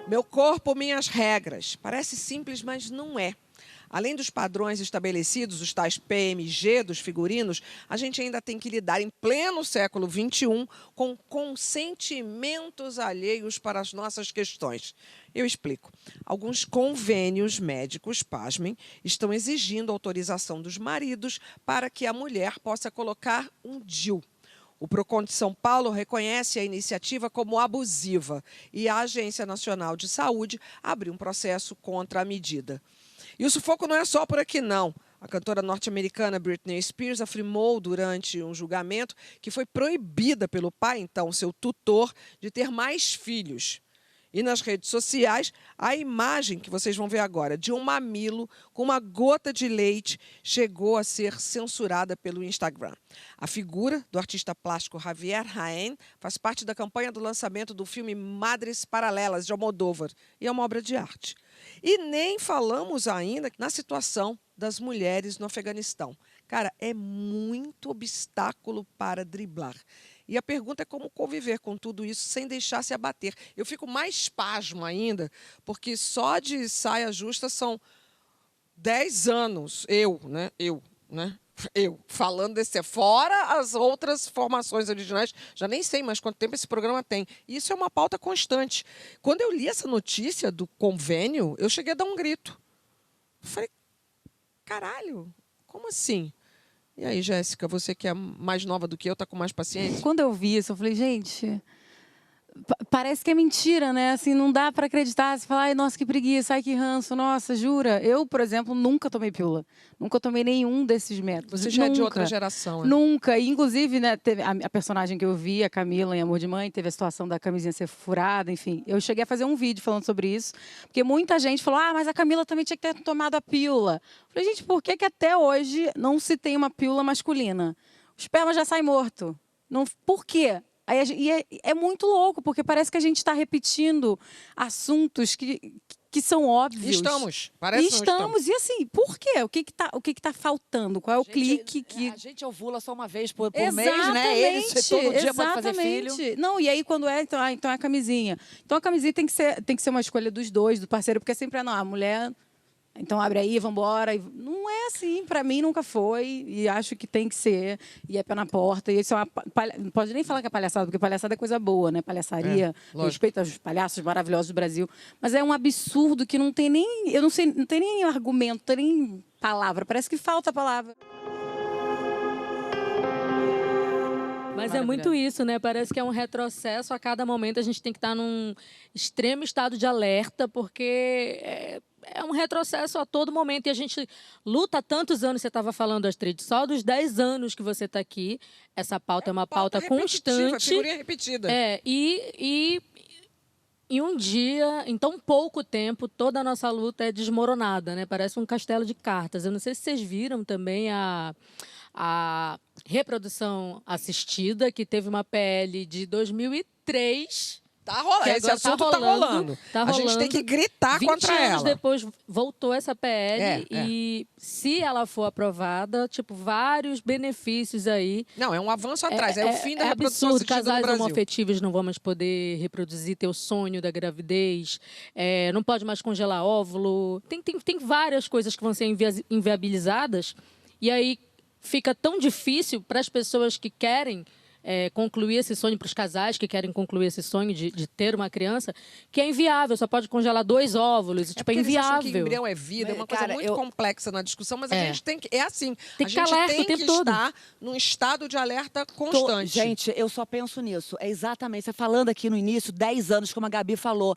Meu corpo, minhas regras. Parece simples, mas não é. Além dos padrões estabelecidos, os tais PMG dos figurinos, a gente ainda tem que lidar em pleno século XXI com consentimentos alheios para as nossas questões. Eu explico. Alguns convênios médicos, pasmem, estão exigindo autorização dos maridos para que a mulher possa colocar um DIU. O Procon de São Paulo reconhece a iniciativa como abusiva e a Agência Nacional de Saúde abriu um processo contra a medida. E o sufoco não é só por aqui, não. A cantora norte-americana Britney Spears afirmou durante um julgamento que foi proibida pelo pai, então seu tutor, de ter mais filhos. E nas redes sociais, a imagem que vocês vão ver agora de um mamilo com uma gota de leite chegou a ser censurada pelo Instagram. A figura do artista plástico Javier Jaén faz parte da campanha do lançamento do filme Madres Paralelas, de Almodóvar, e é uma obra de arte. E nem falamos ainda na situação das mulheres no Afeganistão. Cara, é muito obstáculo para driblar. E a pergunta é como conviver com tudo isso sem deixar se abater. Eu fico mais pasmo ainda, porque só de saia justa são 10 anos. Eu, falando desse. Fora as outras formações originais, já nem sei mais quanto tempo esse programa tem. E isso é uma pauta constante. Quando eu li essa notícia do convênio, eu cheguei a dar um grito. Eu falei, caralho, como assim? E aí, Jéssica, você que é mais nova do que eu, tá com mais paciência? Quando eu vi isso, eu falei, gente, parece que é mentira, né? Assim, não dá para acreditar. Você fala, ai, nossa, que preguiça, ai, que ranço, nossa, jura? Eu, por exemplo, nunca tomei pílula. Nunca tomei nenhum desses métodos. Você já nunca. é de outra geração, né? Nunca. E, inclusive, né, teve a personagem que eu vi, a Camila, em Amor de Mãe, teve a situação da camisinha ser furada, enfim. Eu cheguei a fazer um vídeo falando sobre isso, porque muita gente falou, ah, mas a Camila também tinha que ter tomado a pílula. Eu falei, gente, por que até hoje não se tem uma pílula masculina? O esperma já sai morto. Não, por quê? É muito louco, porque parece que a gente está repetindo assuntos que são óbvios. Parece que estamos. E assim, por quê? O que tá faltando? Qual é o clique que... A gente ovula só uma vez por mês, né? Eles todo dia podem fazer filho. Não, e aí quando então é a camisinha. Então a camisinha tem que ser uma escolha dos dois, do parceiro, porque sempre não, a mulher... Então abre aí, vamos embora. Não é assim, para mim nunca foi. E acho que tem que ser. E é pé na porta. E isso é não pode nem falar que é palhaçada, porque palhaçada é coisa boa, né? Palhaçaria, respeito aos palhaços maravilhosos do Brasil. Mas é um absurdo que não tem nem... Eu não sei, não tem nem argumento, não tem nem palavra. Parece que falta palavra. Mas é muito isso, né? Parece que é um retrocesso. A cada momento a gente tem que estar num extremo estado de alerta, porque é um retrocesso a todo momento. E a gente luta há tantos anos, você estava falando, Astrid, só dos 10 anos que você está aqui. Essa pauta é uma pauta constante. Figurinha repetida. E um dia, em tão pouco tempo, toda a nossa luta é desmoronada, né? Parece um castelo de cartas. Eu não sei se vocês viram também a reprodução assistida, que teve uma PL de 2003. Tá rolando, esse assunto tá rolando. A gente tem que gritar contra ela. 20 anos depois voltou essa PL e se ela for aprovada, tipo, vários benefícios aí. Não, é um avanço atrás, é o fim da reprodução absurdo. assistida no Casais Brasil. homoafetivos não vão mais poder reproduzir, ter o sonho da gravidez, não pode mais congelar óvulo. Tem várias coisas que vão ser inviabilizadas e aí fica tão difícil para as pessoas que querem concluir esse sonho, para os casais que querem concluir esse sonho de ter uma criança, que é inviável, só pode congelar 2 óvulos, tipo, é inviável. Eles acham que embrião é vida, é uma coisa muito complexa na discussão, mas a gente tem que... É assim, tem que alerta o tempo todo. Estar num estado de alerta constante. Gente, eu só penso nisso. É exatamente, você falando aqui no início, 10 anos, como a Gabi falou.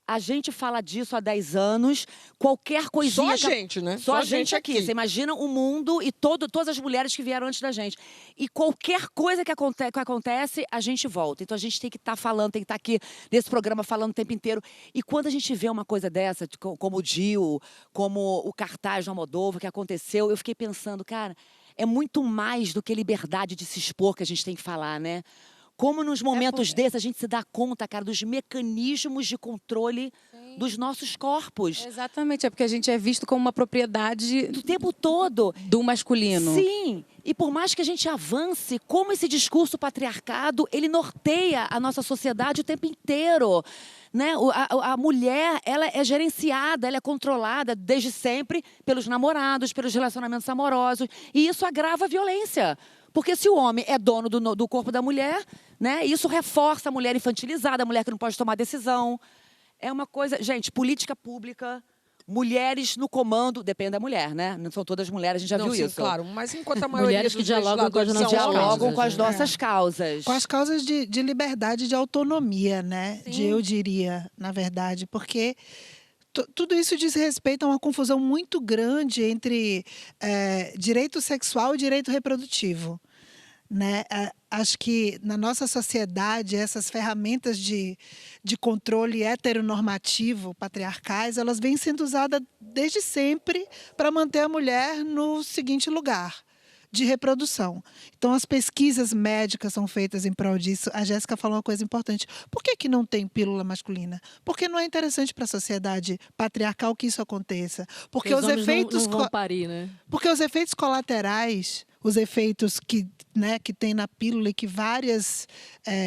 A gente fala disso há 10 anos, qualquer coisinha... Só a gente, né? Só a gente aqui. Você imagina o mundo e todas as mulheres que vieram antes da gente. E qualquer coisa que acontece, a gente volta. Então a gente tem que estar falando, tem que estar aqui nesse programa falando o tempo inteiro. E quando a gente vê uma coisa dessa, como o DIU, como o cartaz do Almodóvar que aconteceu, eu fiquei pensando, cara, é muito mais do que liberdade de se expor que a gente tem que falar, né? Como nos momentos desses a gente se dá conta, cara, dos mecanismos de controle dos nossos corpos. Exatamente, é porque a gente é visto como uma propriedade O tempo todo. do masculino. Sim, e por mais que a gente avance, como esse discurso patriarcado, ele norteia a nossa sociedade o tempo inteiro. Né? A mulher, ela é gerenciada, ela é controlada desde sempre pelos namorados, pelos relacionamentos amorosos. E isso agrava a violência. Porque se o homem é dono do corpo da mulher, né, isso reforça a mulher infantilizada, a mulher que não pode tomar decisão. É uma coisa... Gente, política pública... Mulheres no comando, depende da mulher, né? Não são todas mulheres, a gente já Não, viu sim, isso. claro, mas enquanto a maioria Mulheres que dos dialogam com as legisladores nossas são homens, Dialogam com as né? nossas causas. Com as causas de liberdade, de autonomia, né? Eu diria, na verdade, porque tudo isso diz respeito a uma confusão muito grande entre direito sexual e direito reprodutivo. Né? Acho que na nossa sociedade essas ferramentas de controle heteronormativo, patriarcais, elas vêm sendo usadas desde sempre para manter a mulher no seguinte lugar, de reprodução. Então, as pesquisas médicas são feitas em prol disso. A Jéssica falou uma coisa importante. Por que não tem pílula masculina? Porque não é interessante para a sociedade patriarcal que isso aconteça. Porque os homens efeitos... não vão parir, né? Porque os efeitos colaterais, os efeitos que tem na pílula e que várias,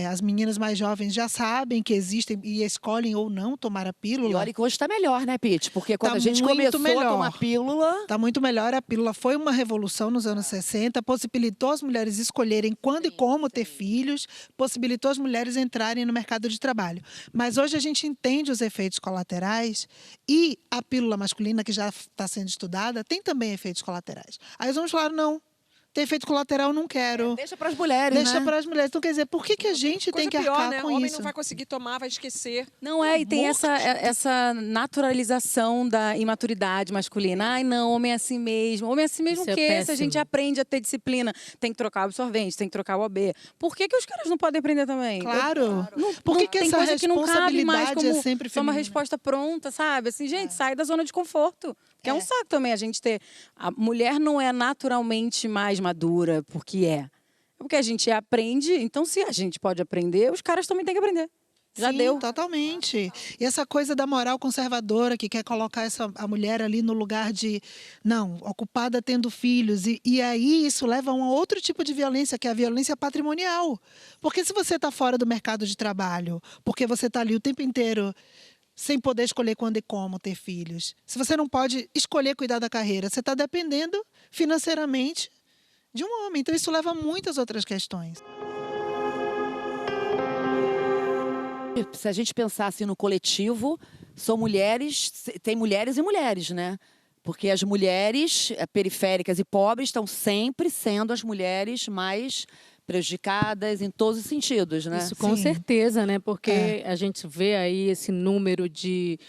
as meninas mais jovens já sabem que existem e escolhem ou não tomar a pílula. E olha que hoje está melhor, né, Pete? Porque quando Tá a gente muito começou melhor. a tomar pílula... Está muito melhor. A pílula foi uma revolução nos anos 60, possibilitou as mulheres escolherem quando e como ter filhos, possibilitou as mulheres entrarem no mercado de trabalho. Mas hoje a gente entende os efeitos colaterais e a pílula masculina, que já está sendo estudada, tem também efeitos colaterais. Aí os homens falaram, não, tem efeito colateral, não quero. Deixa para as mulheres, Deixa né? para as mulheres. Então, quer dizer, por que a gente Coisa tem que pior, arcar né? com O homem isso? não vai conseguir tomar, vai esquecer. Não é, e tem essa naturalização da imaturidade masculina. Ai, não, homem é assim mesmo. Homem é assim mesmo Isso é que se a péssimo. gente aprende a ter disciplina, tem que trocar o absorvente, tem que trocar o OB. Por que os caras não podem aprender também? Claro. Não, Por que tem essa coisa que não cabe mais responsabilidade como é sempre só uma feminina? resposta pronta, sabe? Assim, gente, sai da zona de conforto. Porque é um saco também a gente ter... A mulher não é naturalmente mais madura porque é. É porque a gente aprende, então se a gente pode aprender, os caras também têm que aprender. Já Sim, deu. Totalmente. E essa coisa da moral conservadora que quer colocar a mulher ali no lugar de, não, ocupada tendo filhos. E aí isso leva a um outro tipo de violência, que é a violência patrimonial. Porque se você está fora do mercado de trabalho, porque você está ali o tempo inteiro sem poder escolher quando e como ter filhos, se você não pode escolher cuidar da carreira, você está dependendo financeiramente de um homem. Então isso leva a muitas outras questões. Se a gente pensar assim no coletivo, são mulheres, tem mulheres e mulheres, né? Porque as mulheres periféricas e pobres estão sempre sendo as mulheres mais prejudicadas em todos os sentidos, né? Isso com Sim. certeza, né? Porque a gente vê aí esse número de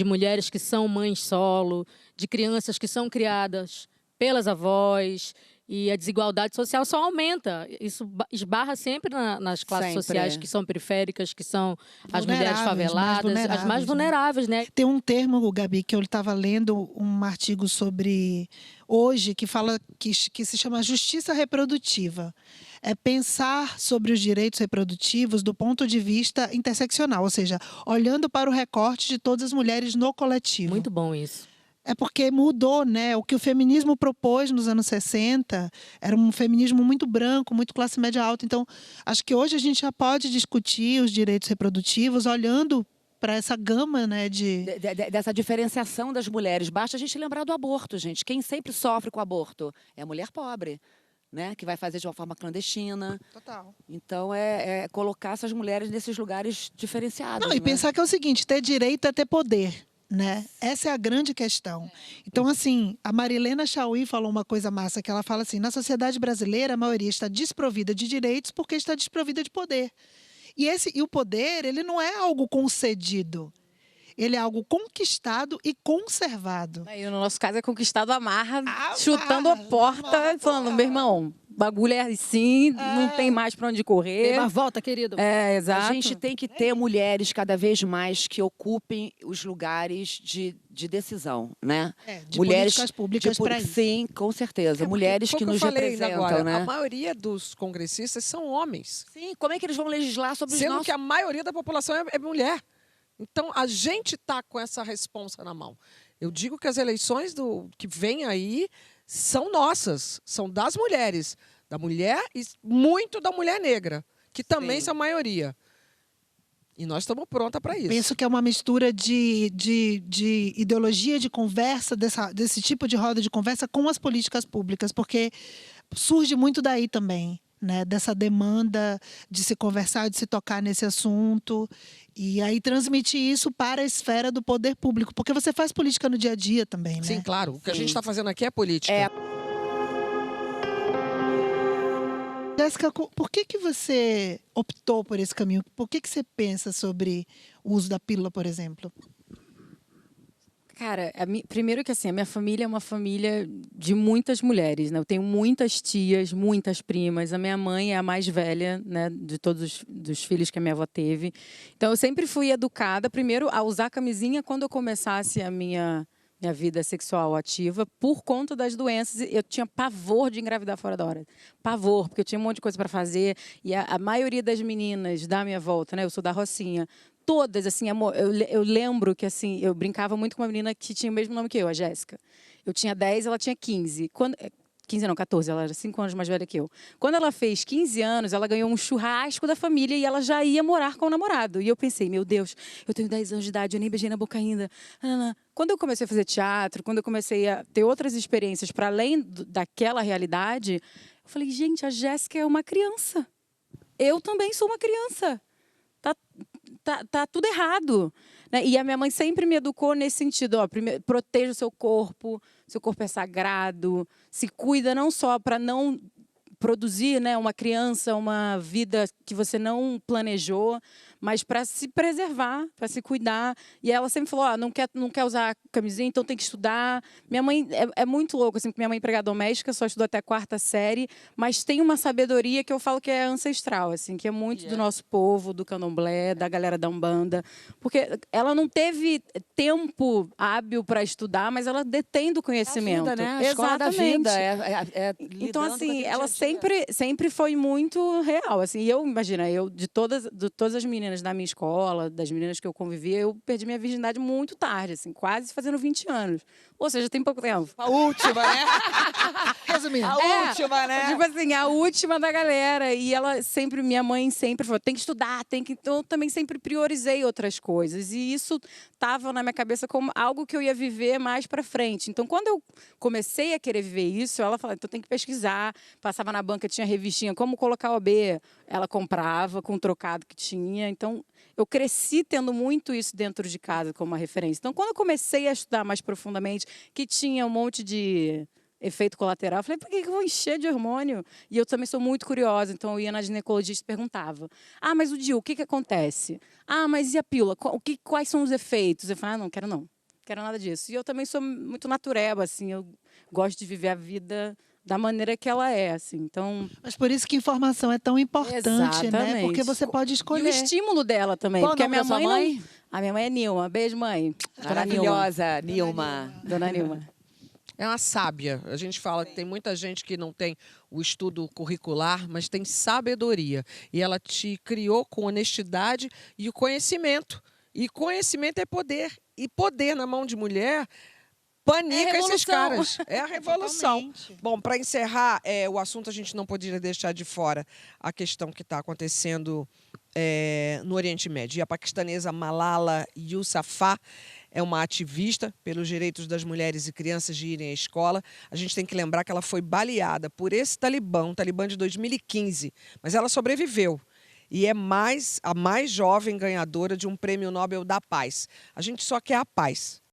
mulheres que são mães solo, de crianças que são criadas pelas avós, e a desigualdade social só aumenta. Isso esbarra sempre nas classes Sempre. sociais que são periféricas, que são as mulheres Vulneráveis, faveladas, mais as mais vulneráveis, vulneráveis, né? Tem um termo, Gabi, que eu estava lendo um artigo sobre hoje, que fala que se chama justiça reprodutiva. É pensar sobre os direitos reprodutivos do ponto de vista interseccional, ou seja, olhando para o recorte de todas as mulheres no coletivo. Muito bom isso. É porque mudou, né? O que o feminismo propôs nos anos 60 era um feminismo muito branco, muito classe média alta. Então, acho que hoje a gente já pode discutir os direitos reprodutivos olhando para essa gama, né, Dessa diferenciação das mulheres. Basta a gente lembrar do aborto, gente. Quem sempre sofre com o aborto é a mulher pobre, né? Que vai fazer de uma forma clandestina. Total. Então, é colocar essas mulheres nesses lugares diferenciados. Não, e né? pensar que é o seguinte, ter direito é ter poder. Né? Essa é a grande questão. Então, assim, a Marilena Chauí falou uma coisa massa, que ela fala assim, na sociedade brasileira, a maioria está desprovida de direitos porque está desprovida de poder. E o poder, ele não é algo concedido. Ele é algo conquistado e conservado. Aí, no nosso caso, é conquistado a marra, A chutando a marra, porta, marra falando, total. meu irmão, bagulho é assim, não tem mais para onde correr. Tem uma volta, querido. É, exato. A gente tem que ter mulheres cada vez mais que ocupem os lugares de decisão, né? De políticas públicas para isso. Sim, com certeza. Mulheres Foi que o eu nos falei representam, agora, né? A maioria dos congressistas são homens. Sim, como é que eles vão legislar sobre os Sendo nossos... que a maioria da população é mulher. Então, a gente está com essa responsa na mão. Eu digo que as eleições que vêm aí são nossas, são das mulheres. Da mulher e muito da mulher negra, que também são a maioria. E nós estamos prontas para isso. Penso que é uma mistura de ideologia de conversa, desse tipo de roda de conversa com as políticas públicas, porque surge muito daí também, né? Dessa demanda de se conversar, de se tocar nesse assunto. E aí transmitir isso para a esfera do poder público, porque você faz política no dia a dia também, né? Sim, claro. O que a gente está fazendo aqui é política. Jéssica, por que você optou por esse caminho? Por que você pensa sobre o uso da pílula, por exemplo? Cara, primeiro que assim, a minha família é uma família de muitas mulheres, né? Eu tenho muitas tias, muitas primas. A minha mãe é a mais velha, né, de todos dos filhos que a minha avó teve. Então, eu sempre fui educada, primeiro, a usar camisinha quando eu começasse a minha vida sexual ativa, por conta das doenças. Eu tinha pavor de engravidar fora da hora. Pavor, porque eu tinha um monte de coisa para fazer. E a maioria das meninas da minha volta, né? Eu sou da Rocinha. Todas, assim, amor, eu lembro que, assim, eu brincava muito com uma menina que tinha o mesmo nome que eu, a Jéssica. Eu tinha 10, ela tinha 15. 15 não, 14, ela era 5 anos mais velha que eu. Quando ela fez 15 anos, ela ganhou um churrasco da família e ela já ia morar com o namorado. E eu pensei, meu Deus, eu tenho 10 anos de idade, eu nem beijei na boca ainda. Quando eu comecei a fazer teatro, quando eu comecei a ter outras experiências para além daquela realidade, eu falei, gente, a Jéssica é uma criança. Eu também sou uma criança. Tá tudo errado. Né? E a minha mãe sempre me educou nesse sentido. Ó, primeiro, proteja o seu corpo é sagrado, se cuida não só para não produzir, né, uma criança, uma vida que você não planejou, mas para se preservar, para se cuidar. E ela sempre falou, não quer usar camisinha, então tem que estudar. Minha mãe é muito louca, assim, porque minha mãe é empregada doméstica, só estudou até a 4ª série, mas tem uma sabedoria que eu falo que é ancestral, assim, que é muito do nosso povo, do candomblé, da galera da Umbanda, porque ela não teve tempo hábil para estudar, mas ela detém do conhecimento. A vida, né? A escola da vida. Então, assim, ela sempre foi muito real, assim. E eu, imagina, de todas as meninas da minha escola, das meninas que eu convivia, eu perdi minha virgindade muito tarde, assim, quase fazendo 20 anos. Ou seja, tem pouco tempo. A última, né? Resumindo. A última, né? Tipo assim, a última da galera. E minha mãe sempre falou, tem que estudar, Então, eu também sempre priorizei outras coisas. E isso estava na minha cabeça como algo que eu ia viver mais pra frente. Então, quando eu comecei a querer viver isso, ela falou, então tem que pesquisar. Passava na banca, tinha revistinha, como colocar o OB. Ela comprava com o trocado que tinha. Então, eu cresci tendo muito isso dentro de casa como uma referência. Então, quando eu comecei a estudar mais profundamente, que tinha um monte de efeito colateral, eu falei, por que eu vou encher de hormônio? E eu também sou muito curiosa, então eu ia na ginecologista e perguntava, mas o DIU, o que acontece? Mas e a pílula? Quais são os efeitos? Eu falei, não quero nada disso. E eu também sou muito natureba, assim, eu gosto de viver a vida da maneira que ela é, assim. Então, mas por isso que informação é tão importante, né? Porque você pode escolher. E o estímulo dela também. Qual porque o nome da sua mãe? A minha mãe é Nilma. Beijo, mãe. Maravilhosa, Nilma. Dona Nilma. É uma sábia. A gente fala que tem muita gente que não tem o estudo curricular, mas tem sabedoria. E ela te criou com honestidade e o conhecimento. E conhecimento é poder. E poder na mão de mulher panica esses caras. É a revolução. Totalmente. Bom, para encerrar o assunto, a gente não poderia deixar de fora a questão que está acontecendo no Oriente Médio. E a paquistanesa Malala Yousafzai é uma ativista pelos direitos das mulheres e crianças de irem à escola. A gente tem que lembrar que ela foi baleada por esse talibã, um talibã de 2015, mas ela sobreviveu. E é a mais jovem ganhadora de um prêmio Nobel da Paz. A gente só quer a paz.